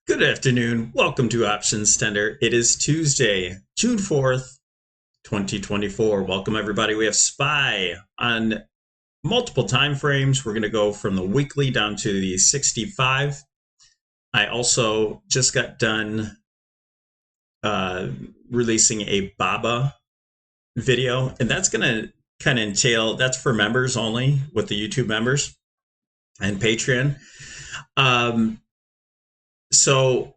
Good afternoon. Welcome to Options Tender. It is Tuesday, June 4th, 2024. Welcome, everybody. We have SPY on multiple time frames. We're going to go from the weekly down to the 65. I also just got done releasing a BABA video, and that's going to kind of entail, that's for members only, with the YouTube members and Patreon. So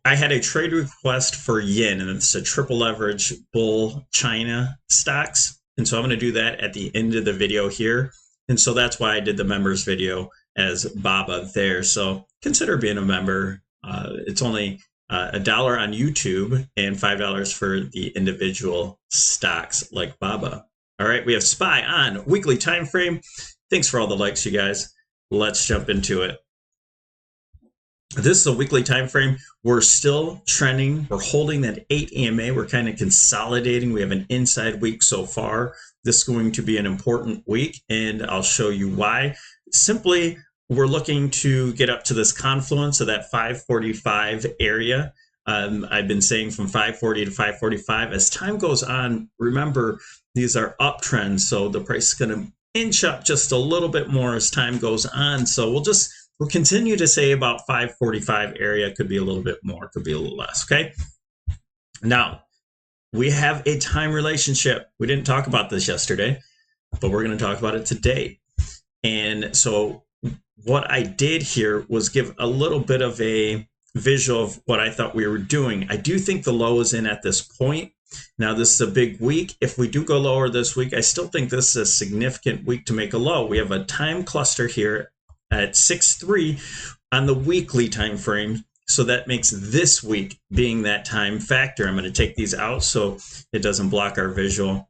I had a trade request for YINN, and it's a triple leverage bull China stocks. And so I'm going to do that at the end of the video here. And so that's why I did the members video as BABA there. So consider being a member. It's only $1 on YouTube and $5 for the individual stocks like BABA. All right, we have SPY on weekly time frame. Thanks for all the likes, you guys. Let's jump into it. This is a weekly time frame. We're still trending. We're holding that 8 EMA. We're kind of consolidating. We have an inside week so far. This is going to be an important week, and I'll show you why. Simply, we're looking to get up to this confluence of that 545 area. I've been saying from 540 to 545. As time goes on, remember, these are uptrends, so the price is going to inch up just a little bit more as time goes on. So we'll continue to say about 545 area. Could be a little bit more, could be a little less, okay? Now, we have a time relationship. We didn't talk about this yesterday, but we're going to talk about it today. And so what I did here was give a little bit of a visual of what I thought we were doing. I do think the low is in at this point. Now, this is a big week. If we do go lower this week, I still think this is a significant week to make a low. We have a time cluster here at 6.3 on the weekly time frame. So that makes this week being that time factor. I'm going to take these out so it doesn't block our visual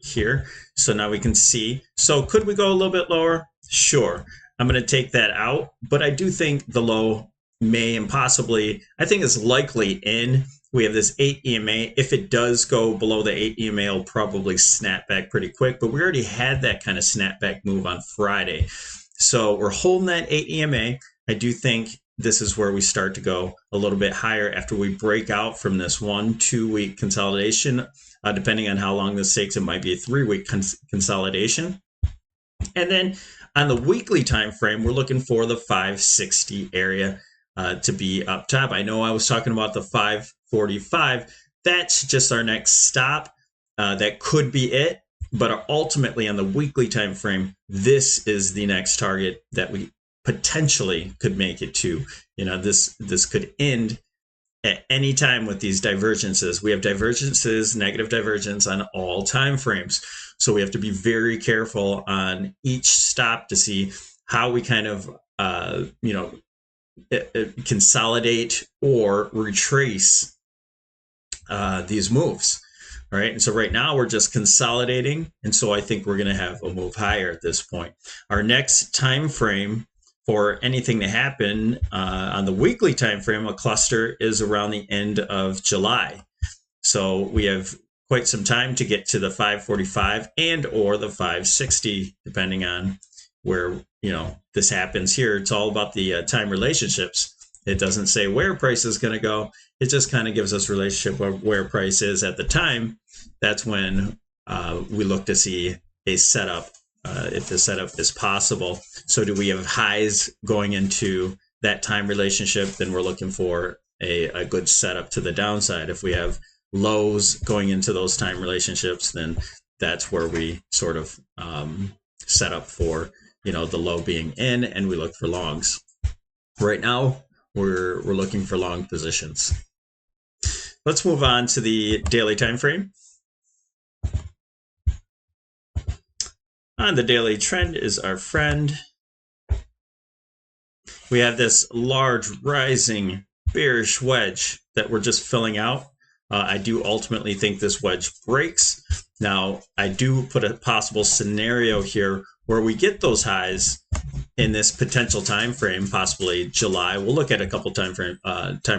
here. So now we can see. So could we go a little bit lower? Sure. I'm going to take that out, but I do think the low may and possibly, I think it's likely in. We have this 8 EMA. If it does go below the 8 EMA, it'll probably snap back pretty quick, but we already had that kind of snapback move on Friday. So we're holding that 8 EMA. I do think this is where we start to go a little bit higher after we break out from this 1-2 week consolidation. Depending on how long this takes, it might be a 3-week consolidation. And then on the weekly time frame, we're looking for the 560 area to be up top. I know I was talking about the 545. That's just our next stop. That could be it, but ultimately on the weekly time frame, this is the next target that we potentially could make it to. You know, this could end at any time with these divergences. We have divergences, negative divergence on all time frames. So we have to be very careful on each stop to see how we kind of, consolidate or retrace these moves. All right. And so right now we're just consolidating. And so I think we're going to have a move higher at this point. Our next time frame for anything to happen on the weekly time frame, a cluster, is around the end of July. So we have quite some time to get to the 545 and or the 560, depending on where this happens here. It's all about the time relationships. It doesn't say where price is going to go. It just kind of gives us relationship of where price is at the time. That's when we look to see a setup, if the setup is possible. So do we have highs going into that time relationship? Then we're looking for a good setup to the downside. If we have lows going into those time relationships, then that's where we sort of set up for the low being in, and we look for longs. Right now, we're looking for long positions. Let's move on to the daily time frame. On the daily, trend is our friend. We have this large rising bearish wedge that we're just filling out. I do ultimately think this wedge breaks. Now, I do put a possible scenario here where we get those highs in this potential time frame, possibly July. We'll look at a couple time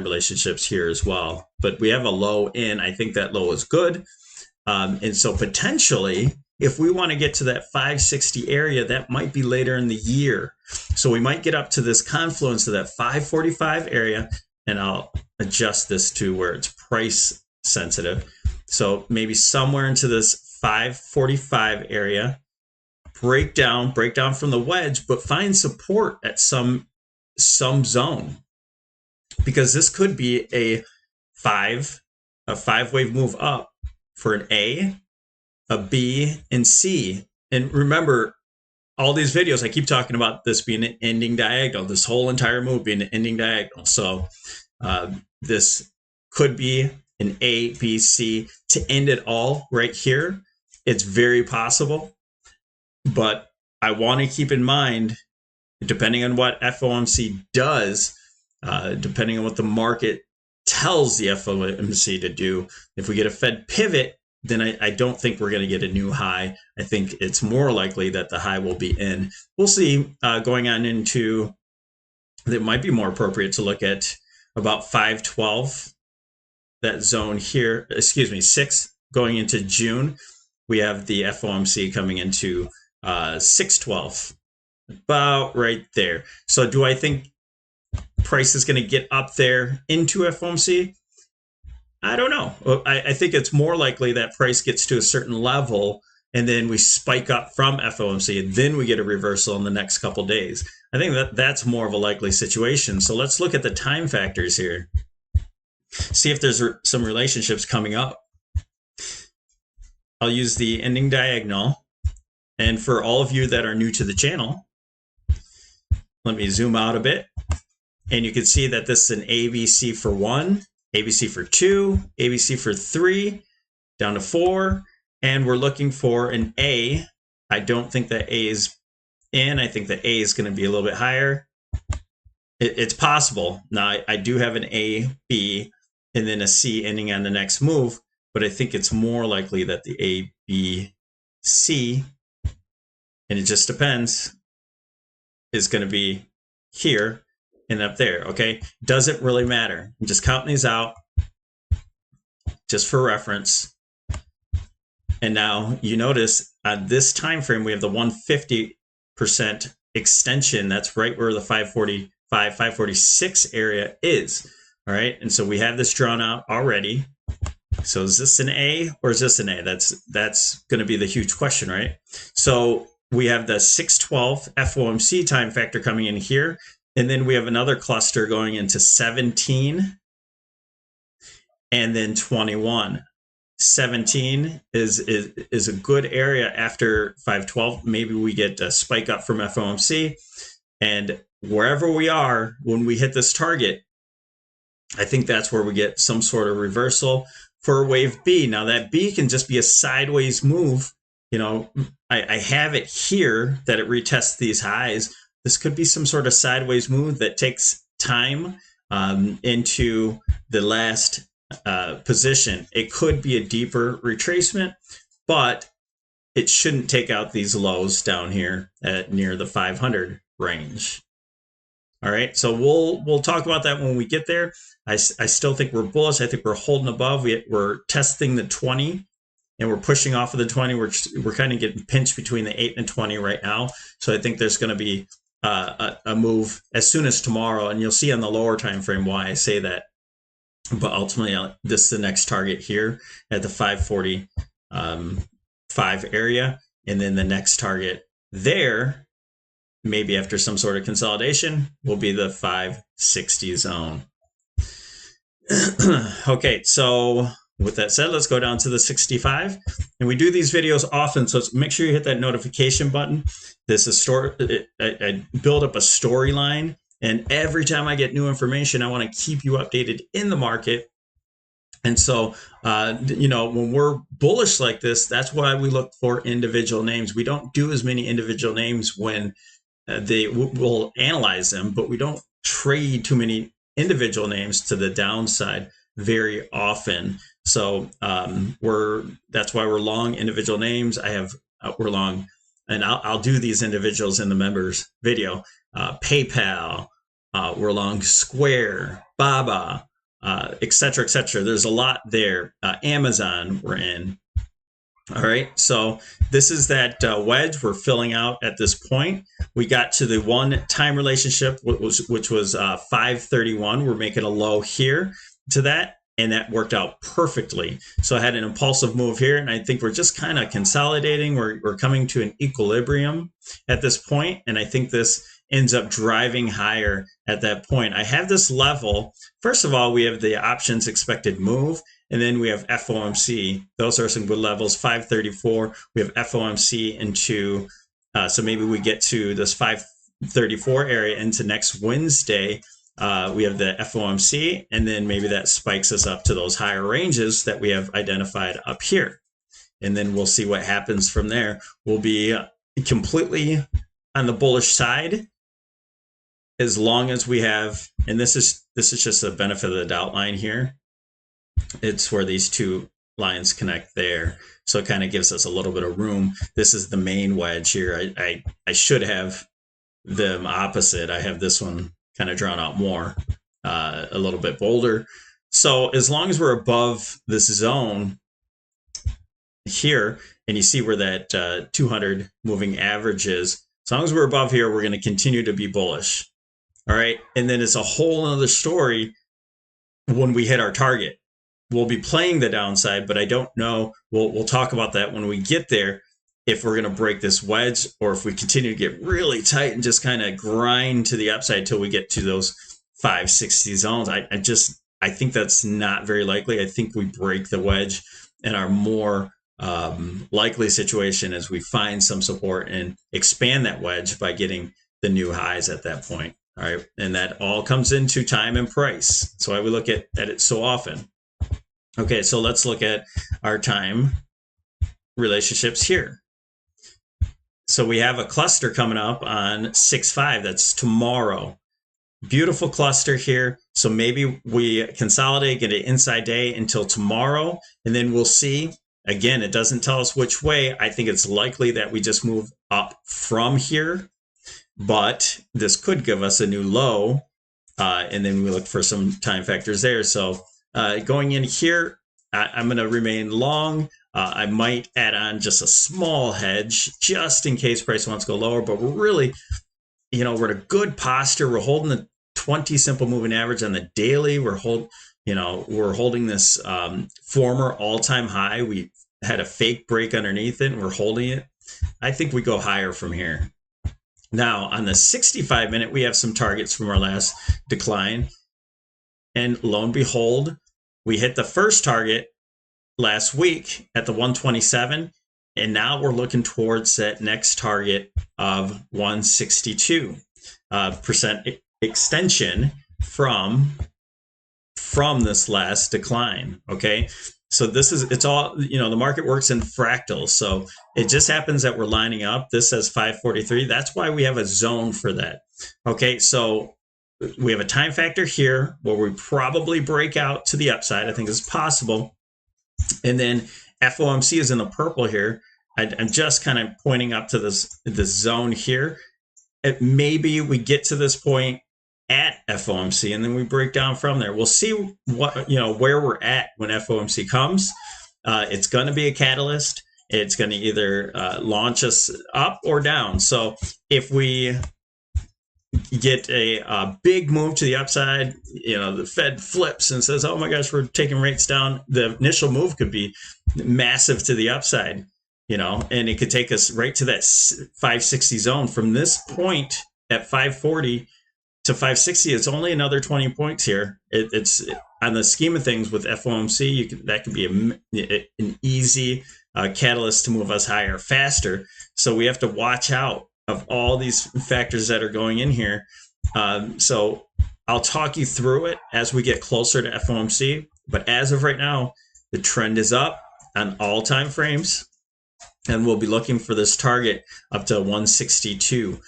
relationships here as well. But we have a low in. I think that low is good. And so potentially, if we want to get to that 560 area, that might be later in the year. So we might get up to this confluence of that 545 area, and I'll adjust this to where it's price sensitive. So maybe somewhere into this 545 area, break down from the wedge, but find support at some zone, because this could be a five wave move up for an A, B, and C. And remember, all these videos, I keep talking about this being an ending diagonal, this whole entire move being an ending diagonal. So this could be an A, B, C to end it all right here. It's very possible, but I want to keep in mind, depending on what FOMC does, depending on what the market tells the FOMC to do, if we get a Fed pivot, then I don't think we're going to get a new high. I think it's more likely that the high will be in. We'll see going on into, it might be more appropriate to look at about 512, that zone here, 6 going into June. We have the FOMC coming into 612, about right there. So do I think price is going to get up there into FOMC? I don't know. I think it's more likely that price gets to a certain level and then we spike up from FOMC and then we get a reversal in the next couple days. I think that's more of a likely situation. So let's look at the time factors here. See if there's some relationships coming up. I'll use the ending diagonal. And for all of you that are new to the channel, let me zoom out a bit. And you can see that this is an ABC for 1, ABC for 2, ABC for 3, down to 4. And we're looking for an A. I don't think that A is in. I think that A is going to be a little bit higher. It's possible. Now, I do have an A, B, and then a C ending on the next move. But I think it's more likely that the A, B, C, and it just depends, is going to be here and up there, okay? Doesn't really matter. I'm just counting these out just for reference. And now you notice on this time frame, we have the 150% extension. That's right where the 545, 546 area is, all right? And so we have this drawn out already. So is this an A or is this an A? That's going to be the huge question, right? So we have the 612 FOMC time factor coming in here. And then we have another cluster going into 17 and then 21. 17 is a good area after 512. Maybe we get a spike up from FOMC. And wherever we are, when we hit this target, I think that's where we get some sort of reversal for wave B. Now that B can just be a sideways move. You know, I have it here that it retests these highs. This could be some sort of sideways move that takes time into the last position. It could be a deeper retracement, but it shouldn't take out these lows down here at near the 500 range. All right, so we'll talk about that when we get there. I still think we're bullish. I think we're holding above. We're testing the 20. And we're pushing off of the 20. We're kind of getting pinched between the 8 and 20 right now. So I think there's going to be a move as soon as tomorrow. And you'll see on the lower time frame why I say that. But ultimately, this is the next target here at the 545 area. And then the next target there, maybe after some sort of consolidation, will be the 560 zone. Okay, so with that said, let's go down to the 65. And we do these videos often, so make sure you hit that notification button. This is I build up a storyline, and every time I get new information, I want to keep you updated in the market. And so, you know, when we're bullish like this, that's why we look for individual names. We don't do as many individual names when we'll analyze them, but we don't trade too many individual names to the downside very often. So that's why we're long individual names. We're long, and I'll do these individuals in the members video. PayPal, we're long Square, Baba, etc., etc. There's a lot there. Amazon we're in. All right, so this is that wedge we're filling out at this point. We got to the one time relationship, which was 531. We're making a low here to that, and that worked out perfectly. So I had an impulsive move here, and I think we're just kind of consolidating. We're coming to an equilibrium at this point, and I think this ends up driving higher at that point. I have this level. First of all, we have the options expected move. And then we have FOMC. Those are some good levels. 534. We have FOMC into, so maybe we get to this 534 area into next Wednesday. We have the FOMC, and then maybe that spikes us up to those higher ranges that we have identified up here. And then we'll see what happens from there. We'll be completely on the bullish side as long as we have, and this is just the benefit of the doubt line here. It's where these two lines connect there. So it kind of gives us a little bit of room. This is the main wedge here. I should have them opposite. I have this one kind of drawn out more, a little bit bolder. So as long as we're above this zone here, and you see where that 200 moving average is, as long as we're above here, we're going to continue to be bullish. All right. And then it's a whole other story when we hit our target. We'll be playing the downside, but I don't know. We'll talk about that when we get there, if we're going to break this wedge or if we continue to get really tight and just kind of grind to the upside till we get to those 560 zones. I think that's not very likely. I think we break the wedge, and our more likely situation is we find some support and expand that wedge by getting the new highs at that point. All right. And that all comes into time and price. That's why we look at it so often. Okay, so let's look at our time relationships here. So we have a cluster coming up on 6-5. That's tomorrow. Beautiful cluster here. So maybe we consolidate, get an inside day until tomorrow, and then we'll see. Again, it doesn't tell us which way. I think it's likely that we just move up from here, but this could give us a new low, and then we look for some time factors there. So going in here, I'm going to remain long. I might add on just a small hedge just in case price wants to go lower, but we're really, we're in a good posture. We're holding the 20 simple moving average on the daily. We're holding this former all-time high. We had a fake break underneath it, and we're holding it. I think we go higher from here. Now, on the 65-minute, we have some targets from our last decline. And lo and behold, we hit the first target last week at the 127. And now we're looking towards that next target of 162% extension from this last decline. Okay. So it's all, the market works in fractals. So it just happens that we're lining up. This says 543. That's why we have a zone for that. Okay. So we have a time factor here where we probably break out to the upside. I think it's possible. And then FOMC is in the purple here. I'm just kind of pointing up to this zone here. Maybe we get to this point at FOMC, and then we break down from there. We'll see where we're at when FOMC comes. It's going to be a catalyst. It's going to either launch us up or down. So if we get a big move to the upside, the Fed flips and says, oh my gosh, we're taking rates down. The initial move could be massive to the upside, and it could take us right to that 560 zone. From this point at 540 to 560, it's only another 20 points here. It's on the scheme of things with FOMC, that could be an easy catalyst to move us higher faster. So we have to watch out of all these factors that are going in here. So I'll talk you through it as we get closer to FOMC. But as of right now, the trend is up on all time frames, and we'll be looking for this target up to 162.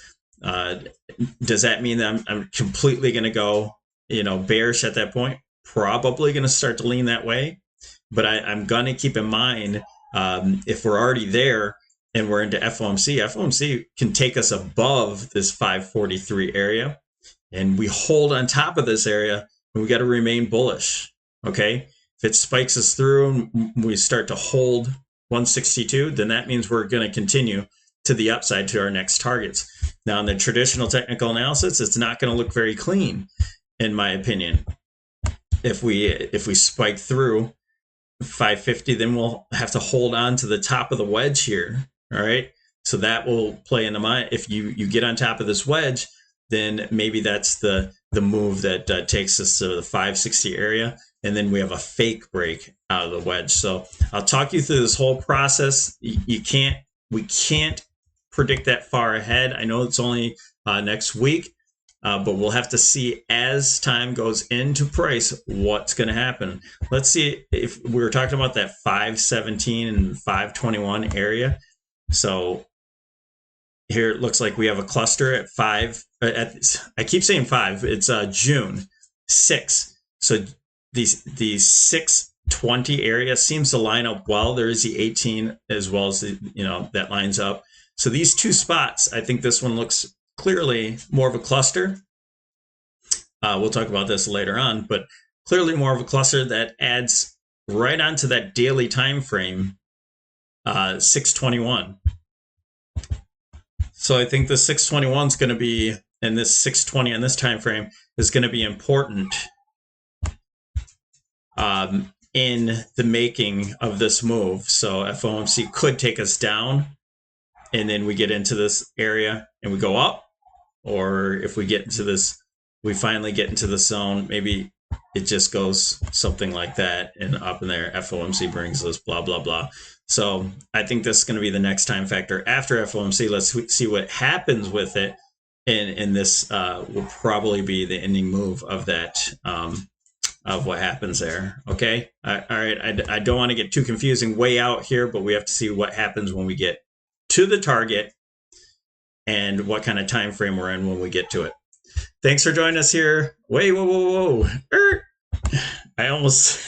Does that mean that I'm completely going to go, bearish at that point? Probably going to start to lean that way. But I'm going to keep in mind, if we're already there and we're into FOMC can take us above this 543 area, and we hold on top of this area, and we got to remain bullish. Okay. If it spikes us through and we start to hold 162, then that means we're going to continue to the upside to our next targets. Now, in the traditional technical analysis, it's not going to look very clean, in my opinion. If we spike through 550, then we'll have to hold on to the top of the wedge here. All right. So that will play into my, if you get on top of this wedge, then maybe that's the move that takes us to the 560 area. And then we have a fake break out of the wedge. So I'll talk you through this whole process. We can't predict that far ahead. I know it's only next week, but we'll have to see as time goes into price what's going to happen. Let's see if we were talking about that 517 and 521 area. So here it looks like we have a cluster at 5. I keep saying 5. It's June 6. So these 620 area seems to line up well. There is the 18 as well as the, that lines up. So these two spots, I think this one looks clearly more of a cluster. We'll talk about this later on, but clearly more of a cluster that adds right onto that daily time frame, 621. So I think the 621 is going to be, and this 620 on this time frame is going to be important in the making of this move. So FOMC could take us down, and then we get into this area and we go up, or if we get into this, we finally get into the zone, maybe it just goes something like that, and up in there, FOMC brings us blah, blah, blah. So I think this is going to be the next time factor after FOMC. Let's see what happens with it. And this will probably be the ending move of that, of what happens there. Okay. All right. I don't want to get too confusing way out here, but we have to see what happens when we get to the target and what kind of time frame we're in when we get to it. Thanks for joining us here. Wait, whoa. I almost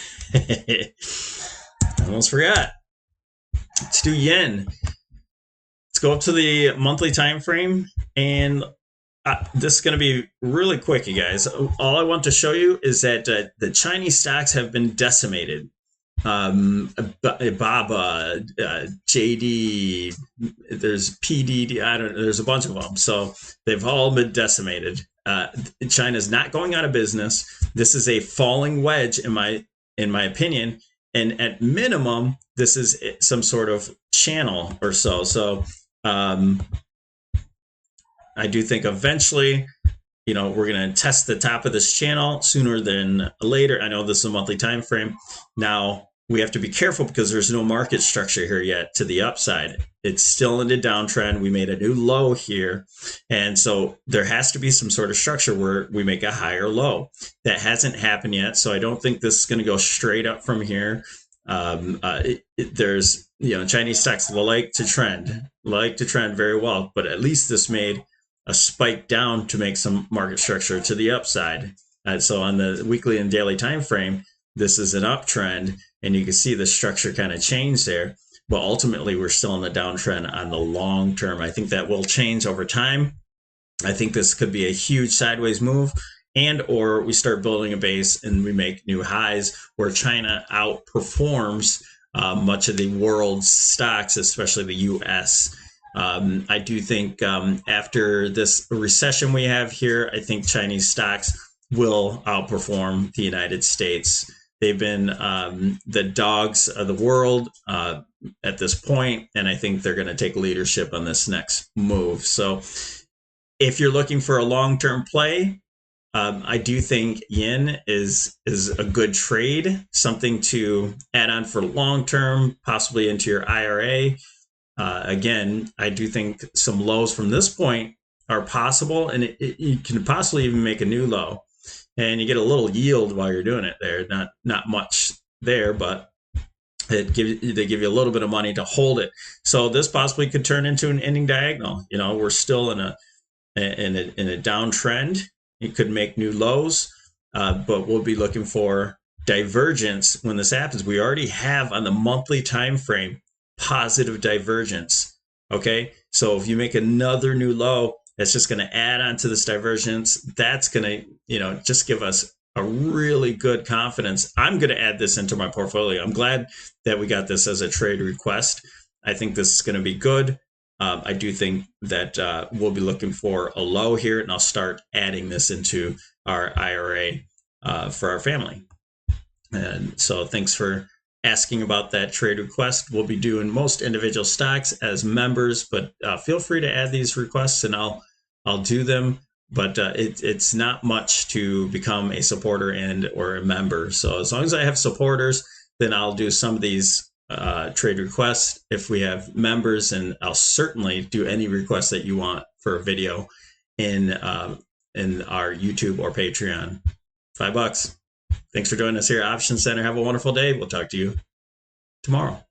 forgot. Let's do yen. Let's go up to the monthly time frame, and this is going to be really quick, you guys. All I want to show you is that the Chinese stocks have been decimated. Baba, JD, there's PDD, there's a bunch of them. So they've all been decimated. China's not going out of business. This is a falling wedge in my opinion. And at minimum, this is some sort of channel or so. So I do think eventually, we're going to test the top of this channel sooner than later. I know this is a monthly time frame. Now, we have to be careful because there's no market structure here yet to the upside. It's still in a downtrend. We made a new low here. And so there has to be some sort of structure where we make a higher low. That hasn't happened yet. So I don't think this is going to go straight up from here. There's, Chinese stocks like to trend very well, but at least this made a spike down to make some market structure to the upside. So on the weekly and daily time frame, this is an uptrend, and you can see the structure kind of change there. But ultimately, we're still in the downtrend on the long term. I think that will change over time. I think this could be a huge sideways move, and or we start building a base and we make new highs where China outperforms much of the world's stocks, especially the U.S. I do think after this recession we have here, I think Chinese stocks will outperform the United States. They've been the dogs of the world at this point, and I think they're going to take leadership on this next move. So if you're looking for a long-term play, I do think yen is a good trade, something to add on for long-term, possibly into your IRA. Again, I do think some lows from this point are possible, and you can possibly even make a new low. And you get a little yield while you're doing it there. Not much there, but they give you a little bit of money to hold it. So this possibly could turn into an ending diagonal. We're still in a downtrend. It could make new lows, but we'll be looking for divergence when this happens. We already have on the monthly time frame positive divergence. Okay, so if you make another new low, that's just going to add on to this divergence. That's going to, just give us a really good confidence. I'm going to add this into my portfolio. I'm glad that we got this as a trade request. I think this is going to be good. I do think that we'll be looking for a low here, and I'll start adding this into our IRA for our family. And so thanks for asking about that trade request. We'll be doing most individual stocks as members, but feel free to add these requests and I'll do them. But it's not much to become a supporter and or a member. So as long as I have supporters, then I'll do some of these trade requests. If we have members, and I'll certainly do any requests that you want for a video in our YouTube or Patreon. $5. Thanks for joining us here at Option Center. Have a wonderful day. We'll talk to you tomorrow.